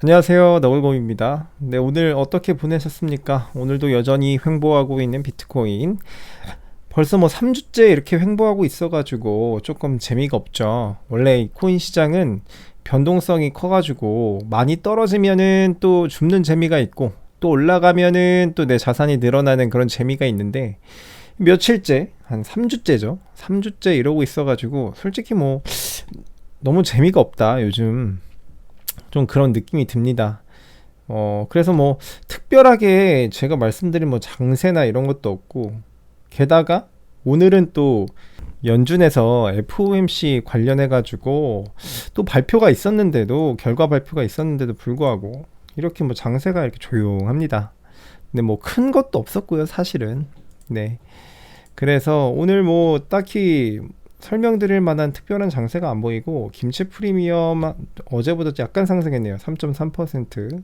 안녕하세요. 너굴곰입니다. 네, 오늘 어떻게 보내셨습니까? 오늘도 여전히 횡보하고 있는 비트코인. 벌써 뭐 3주째 이렇게 횡보하고 있어가지고 조금 재미가 없죠. 원래 이 코인 시장은 변동성이 커가지고 많이 떨어지면은 또 줍는 재미가 있고 또 올라가면은 또 내 자산이 늘어나는 그런 재미가 있는데 며칠째, 한 3주째죠. 3주째 이러고 있어가지고 솔직히 뭐 너무 재미가 없다, 요즘. 좀 그런 느낌이 듭니다. 그래서 뭐 특별하게 제가 말씀드린 뭐 장세나 이런 것도 없고, 게다가 오늘은 또 연준에서 FOMC 관련해 가지고 또 발표가 있었는데도, 결과 발표가 있었는데도 불구하고 이렇게 뭐 장세가 이렇게 조용합니다. 근데 뭐 큰 것도 없었고요, 사실은. 네. 그래서 오늘 뭐 딱히 설명드릴 만한 특별한 장세가 안 보이고, 김치 프리미엄 어제보다 약간 상승했네요. 3.3%.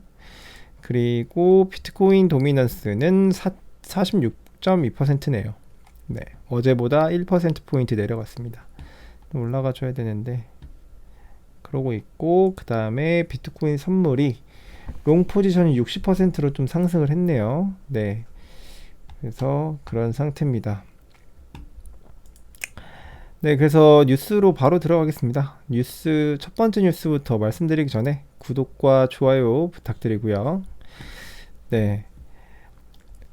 그리고 비트코인 도미넌스는 46.2%네요. 네, 어제보다 1%포인트 내려갔습니다. 올라가 줘야 되는데 그러고 있고, 그 다음에 비트코인 선물이 롱 포지션이 60%로 좀 상승을 했네요. 네, 그래서 그런 상태입니다. 네, 그래서 뉴스로 바로 들어가겠습니다. 뉴스, 첫 번째 뉴스부터 말씀드리기 전에 구독과 좋아요 부탁드리고요. 네,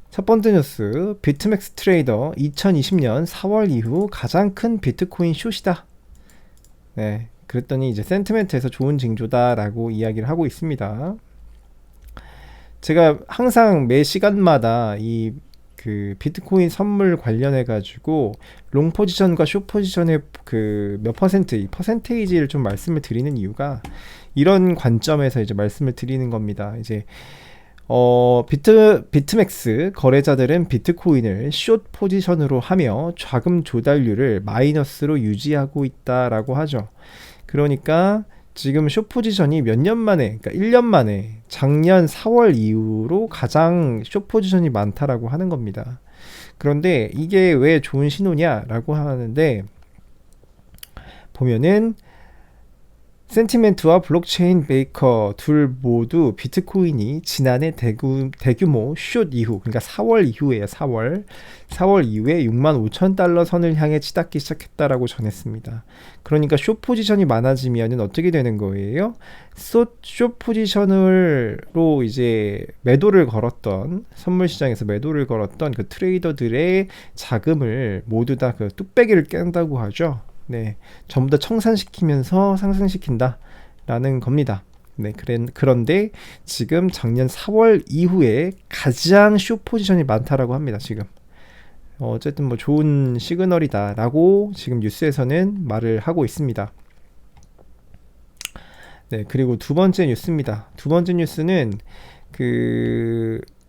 첫 번째 뉴스, 비트맥스 트레이더 2020년 4월 이후 가장 큰 비트코인 숏이다. 네, 그랬더니 이제 센티멘트에서 좋은 징조다라고 이야기를 하고 있습니다. 제가 항상 매 시간마다 그 비트코인 선물 관련해 가지고 롱 포지션과 숏 포지션의 그 몇 퍼센트, 이 퍼센테이지를 좀 말씀을 드리는 이유가 이런 관점에서 이제 말씀을 드리는 겁니다. 이제 비트맥스 거래자들은 비트코인을 숏 포지션으로 하며 자금 조달률을 마이너스로 유지하고 있다라고 하죠. 그러니까 지금 숏 포지션이 몇 년 만에, 그러니까 1년 만에 작년 4월 이후로 가장 숏 포지션이 많다라고 하는 겁니다. 그런데 이게 왜 좋은 신호냐라고 하는데, 보면은 센티멘트와 블록체인 베이커 둘 모두 비트코인이 지난해 대규모 숏 이후, 그러니까 4월 이후에요. 4월 이후에 6만 5천 달러 선을 향해 치닫기 시작했다라고 전했습니다. 그러니까 숏 포지션이 많아지면은 어떻게 되는 거예요? 숏 포지션으로 이제 매도를 걸었던, 선물 시장에서 매도를 걸었던 그 트레이더들의 자금을 모두 다 그 뚝배기를 깬다고 하죠. 네, 전부 다 청산시키면서 상승시킨다 라는 겁니다. 네, 그런데 지금 작년 4월 이후에 가장 숏 포지션이 많다라고 합니다. 지금 어쨌든 뭐 좋은 시그널이다 라고 지금 뉴스에서는 말을 하고 있습니다. 네, 그리고 두 번째 뉴스입니다. 두 번째 뉴스는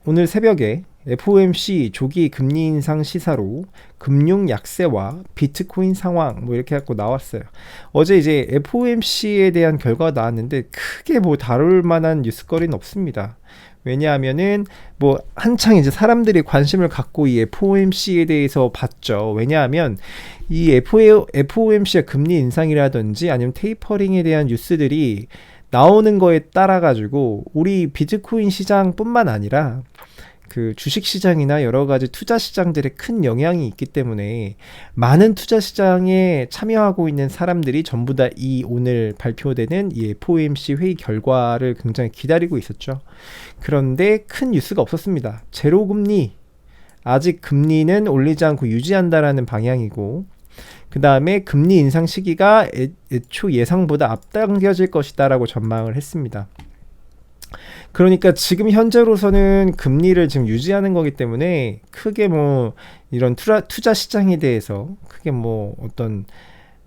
오늘 새벽에 FOMC 조기 금리 인상 시사로 금융 약세와 비트코인 상황 뭐 이렇게 갖고 나왔어요. 어제 이제 FOMC에 대한 결과가 나왔는데 크게 뭐 다룰 만한 뉴스거리는 없습니다. 왜냐하면은 뭐 한창 이제 사람들이 관심을 갖고 이 FOMC에 대해서 봤죠. 왜냐하면 이 FOMC의 금리 인상이라든지 아니면 테이퍼링에 대한 뉴스들이 나오는 거에 따라 가지고 우리 비트코인 시장뿐만 아니라 그 주식 시장이나 여러 가지 투자 시장들에 큰 영향이 있기 때문에 많은 투자 시장에 참여하고 있는 사람들이 전부 다 이 오늘 발표되는 이 FOMC 회의 결과를 굉장히 기다리고 있었죠. 그런데 큰 뉴스가 없었습니다. 제로 금리, 아직 금리는 올리지 않고 유지한다라는 방향이고, 그 다음에 금리 인상 시기가 애초 예상보다 앞당겨질 것이다라고 전망을 했습니다. 그러니까 지금 현재로서는 금리를 지금 유지하는 거기 때문에 크게 뭐 이런 투자 시장에 대해서 크게 뭐 어떤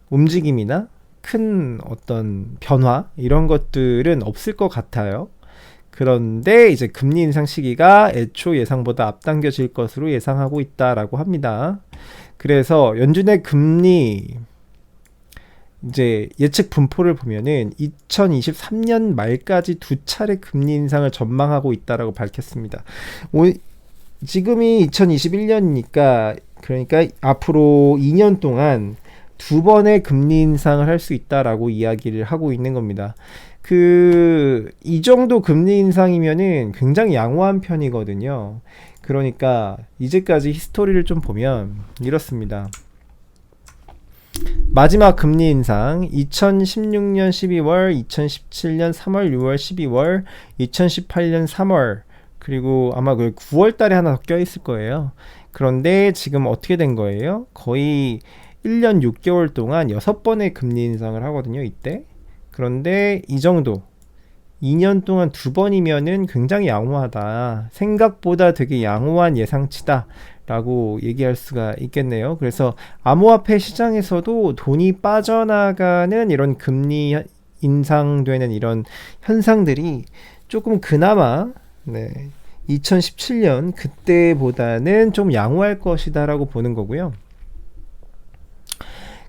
움직임이나 큰 어떤 변화 이런 것들은 없을 것 같아요. 그런데 이제 금리 인상 시기가 애초 예상보다 앞당겨질 것으로 예상하고 있다라고 합니다. 그래서 연준의 금리 이제 예측 분포를 보면은 2023년 말까지 두 차례 금리 인상을 전망하고 있다라고 밝혔습니다. 지금이 2021년이니까 그러니까 앞으로 2년 동안 두 번의 금리 인상을 할 수 있다라고 이야기를 하고 있는 겁니다. 이 정도 금리 인상이면은 굉장히 양호한 편이거든요. 그러니까 이제까지 히스토리를 좀 보면 이렇습니다. 마지막 금리 인상 2016년 12월, 2017년 3월, 6월, 12월, 2018년 3월, 그리고 아마 그 9월 달에 하나 더 껴있을 거예요. 그런데 지금 어떻게 된 거예요? 거의 1년 6개월 동안 6번의 금리 인상을 하거든요, 이때. 그런데 이 정도 2년 동안 2번이면은 굉장히 양호하다. 생각보다 되게 양호한 예상치다. 라고 얘기할 수가 있겠네요. 그래서 암호화폐 시장에서도 돈이 빠져나가는 이런 금리 인상되는 이런 현상들이 조금 그나마 2017년 그때보다는 좀 양호할 것이다 라고 보는 거고요.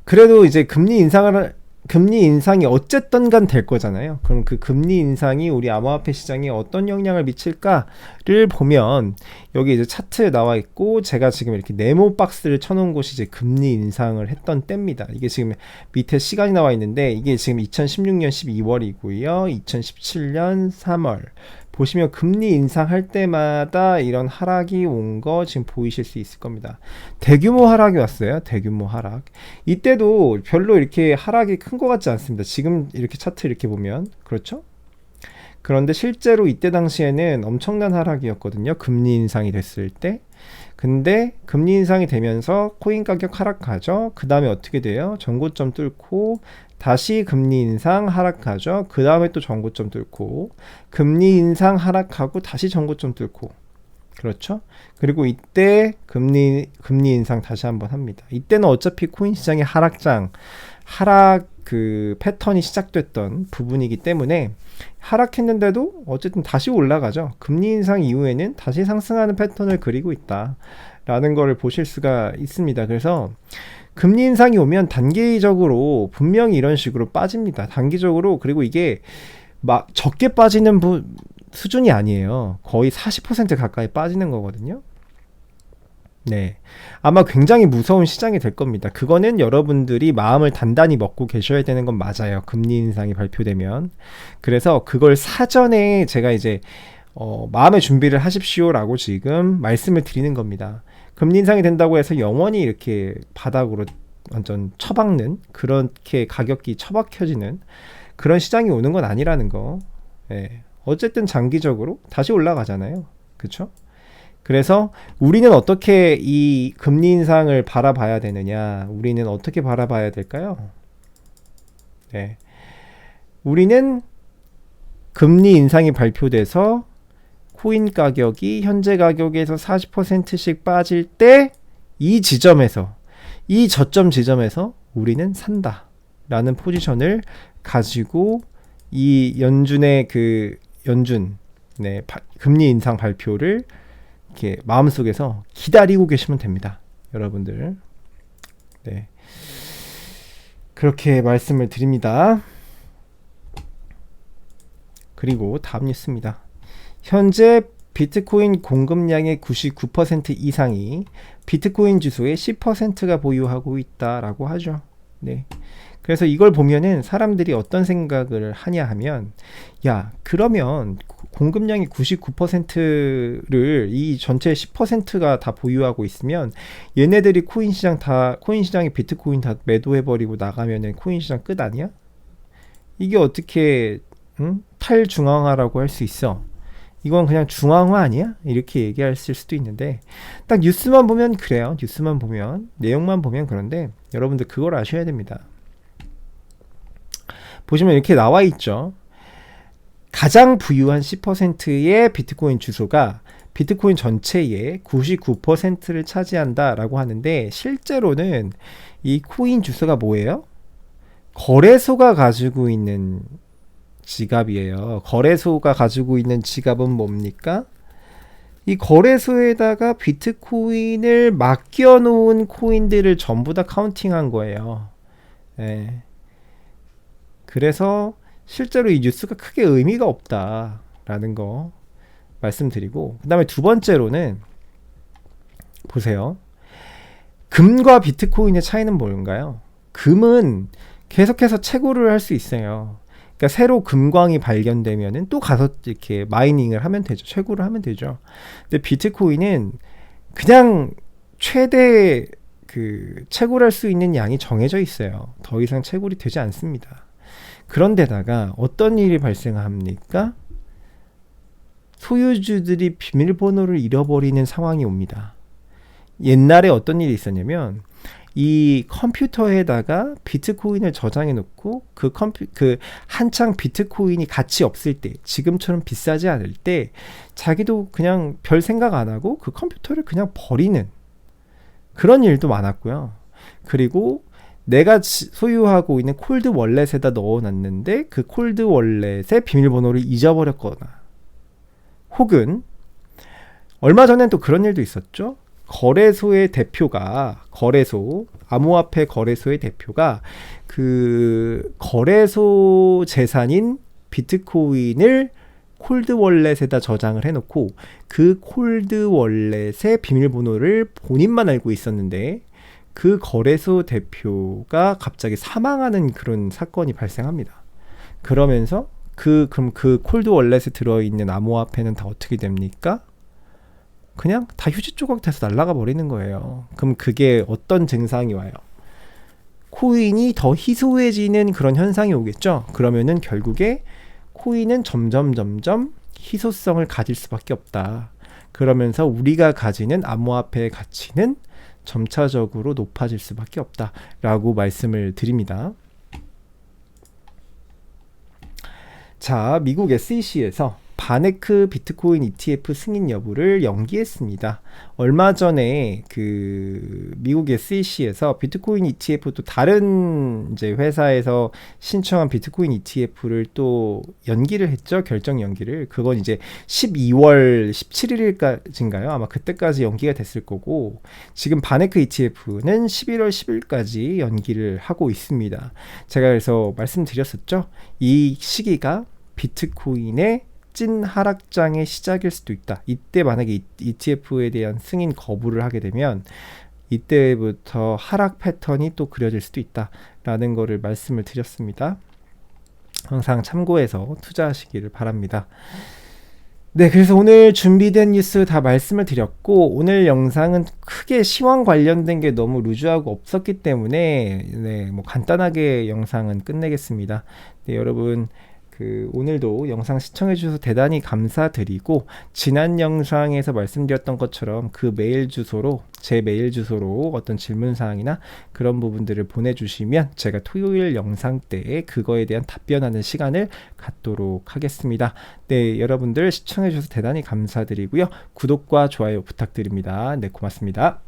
그래도 이제 금리 인상이 어쨌든 간 될 거잖아요. 그럼 그 금리 인상이 우리 암호화폐 시장에 어떤 영향을 미칠까를 보면 여기 이제 차트에 나와 있고, 제가 지금 이렇게 네모 박스를 쳐놓은 곳이 이제 금리 인상을 했던 때입니다. 이게 지금 밑에 시간이 나와 있는데 이게 지금 2016년 12월이고요. 2017년 3월. 보시면 금리 인상할 때마다 이런 하락이 온 거 지금 보이실 수 있을 겁니다. 대규모 하락이 왔어요. 대규모 하락. 이때도 별로 이렇게 하락이 큰 것 같지 않습니다. 지금 이렇게 차트 이렇게 보면. 그렇죠? 그런데 실제로 이때 당시에는 엄청난 하락이었거든요. 금리 인상이 됐을 때. 근데 금리 인상이 되면서 코인 가격 하락하죠. 그 다음에 어떻게 돼요? 전고점 뚫고 다시 금리 인상 하락하죠. 그 다음에 또 전고점 뚫고 금리 인상 하락하고 다시 전고점 뚫고. 그렇죠? 그리고 이때 금리 인상 다시 한번 합니다. 이때는 어차피 코인 시장의 하락 그 패턴이 시작됐던 부분이기 때문에 하락했는데도 어쨌든 다시 올라가죠. 금리 인상 이후에는 다시 상승하는 패턴을 그리고 있다라는 거를 보실 수가 있습니다. 그래서 금리 인상이 오면 단기적으로 분명히 이런 식으로 빠집니다. 단기적으로. 그리고 이게 막 적게 빠지는 수준이 아니에요. 거의 40% 가까이 빠지는 거거든요. 네, 아마 굉장히 무서운 시장이 될 겁니다. 그거는 여러분들이 마음을 단단히 먹고 계셔야 되는 건 맞아요. 금리 인상이 발표되면. 그래서 그걸 사전에 제가 이제 마음의 준비를 하십시오라고 지금 말씀을 드리는 겁니다. 금리 인상이 된다고 해서 영원히 이렇게 바닥으로 완전 처박는, 그렇게 가격이 처박혀지는 그런 시장이 오는 건 아니라는 거. 네. 어쨌든 장기적으로 다시 올라가잖아요. 그쵸? 그래서 우리는 어떻게 이 금리 인상을 바라봐야 되느냐? 우리는 어떻게 바라봐야 될까요? 네. 우리는 금리 인상이 발표돼서 코인 가격이 현재 가격에서 40%씩 빠질 때 이 지점에서, 이 저점 지점에서 우리는 산다 라는 포지션을 가지고 이 연준의 금리 인상 발표를 이렇게 마음속에서 기다리고 계시면 됩니다. 여러분들. 네. 그렇게 말씀을 드립니다. 그리고 다음 뉴스입니다. 현재 비트코인 공급량의 99% 이상이 비트코인 주소의 10%가 보유하고 있다라고 하죠. 네. 그래서 이걸 보면은 사람들이 어떤 생각을 하냐 하면, 야, 그러면 공급량이 99%를 이 전체 10%가 다 보유하고 있으면 얘네들이 코인 시장에 비트코인 다 매도해버리고 나가면은 코인 시장 끝 아니야? 이게 어떻게 탈중앙화라고 할 수 있어? 이건 그냥 중앙화 아니야? 이렇게 얘기했을 수도 있는데, 딱 뉴스만 보면 그래요. 뉴스만 보면, 내용만 보면 그런데 여러분들 그걸 아셔야 됩니다. 보시면 이렇게 나와 있죠. 가장 부유한 10%의 비트코인 주소가 비트코인 전체의 99%를 차지한다라고 하는데, 실제로는 이 코인 주소가 뭐예요? 거래소가 가지고 있는 지갑이에요. 거래소가 가지고 있는 지갑은 뭡니까? 이 거래소에다가 비트코인을 맡겨놓은 코인들을 전부 다 카운팅한 거예요. 네. 그래서 실제로 이 뉴스가 크게 의미가 없다라는 거 말씀드리고, 그 다음에 두 번째로는 보세요. 금과 비트코인의 차이는 뭔가요? 금은 계속해서 채굴을 할 수 있어요. 그러니까 새로 금광이 발견되면은 또 가서 이렇게 마이닝을 하면 되죠. 채굴을 하면 되죠. 근데 비트코인은 그냥 최대 그 채굴할 수 있는 양이 정해져 있어요. 더 이상 채굴이 되지 않습니다. 그런데다가 어떤 일이 발생합니까? 소유주들이 비밀번호를 잃어버리는 상황이 옵니다. 옛날에 어떤 일이 있었냐면 이 컴퓨터에다가 비트코인을 저장해 놓고 그 한창 비트코인이 가치 없을 때, 지금처럼 비싸지 않을 때 자기도 그냥 별 생각 안 하고 그 컴퓨터를 그냥 버리는 그런 일도 많았고요. 그리고 내가 소유하고 있는 콜드 월렛에다 넣어놨는데 그 콜드 월렛의 비밀번호를 잊어버렸거나, 혹은 얼마 전엔 또 그런 일도 있었죠. 거래소의 대표가, 암호화폐 거래소의 대표가 그 거래소 재산인 비트코인을 콜드 월렛에다 저장을 해놓고 그 콜드 월렛의 비밀번호를 본인만 알고 있었는데 그 거래소 대표가 갑자기 사망하는 그런 사건이 발생합니다. 그러면서 그럼 그 콜드 월렛에 들어있는 암호화폐는 다 어떻게 됩니까? 그냥 다 휴지 조각 돼서 날아가 버리는 거예요. 그럼 그게 어떤 증상이 와요? 코인이 더 희소해지는 그런 현상이 오겠죠. 그러면은 결국에 코인은 점점 희소성을 가질 수밖에 없다. 그러면서 우리가 가지는 암호화폐의 가치는 점차적으로 높아질 수밖에 없다 라고 말씀을 드립니다. 자, 미국 SEC에서 바네크 비트코인 ETF 승인 여부를 연기했습니다. 얼마 전에 그 미국 SEC에서 비트코인 ETF 또 다른 이제 회사에서 신청한 비트코인 ETF를 또 연기를 했죠. 결정 연기를. 그건 이제 12월 17일까지인가요? 아마 그때까지 연기가 됐을 거고, 지금 바네크 ETF는 11월 10일까지 연기를 하고 있습니다. 제가 그래서 말씀드렸었죠. 이 시기가 비트코인의 찐 하락장의 시작일 수도 있다. 이때 만약에 ETF에 대한 승인 거부를 하게 되면 이때부터 하락 패턴이 또 그려질 수도 있다라는 거를 말씀을 드렸습니다. 항상 참고해서 투자하시기를 바랍니다. 네, 그래서 오늘 준비된 뉴스 다 말씀을 드렸고, 오늘 영상은 크게 시황 관련된 게 너무 루즈하고 없었기 때문에 뭐 간단하게 영상은 끝내겠습니다. 네, 여러분 오늘도 영상 시청해 주셔서 대단히 감사드리고, 지난 영상에서 말씀드렸던 것처럼 제 메일 주소로 어떤 질문사항이나 그런 부분들을 보내주시면 제가 토요일 영상 때 그거에 대한 답변하는 시간을 갖도록 하겠습니다. 네, 여러분들 시청해 주셔서 대단히 감사드리고요. 구독과 좋아요 부탁드립니다. 네, 고맙습니다.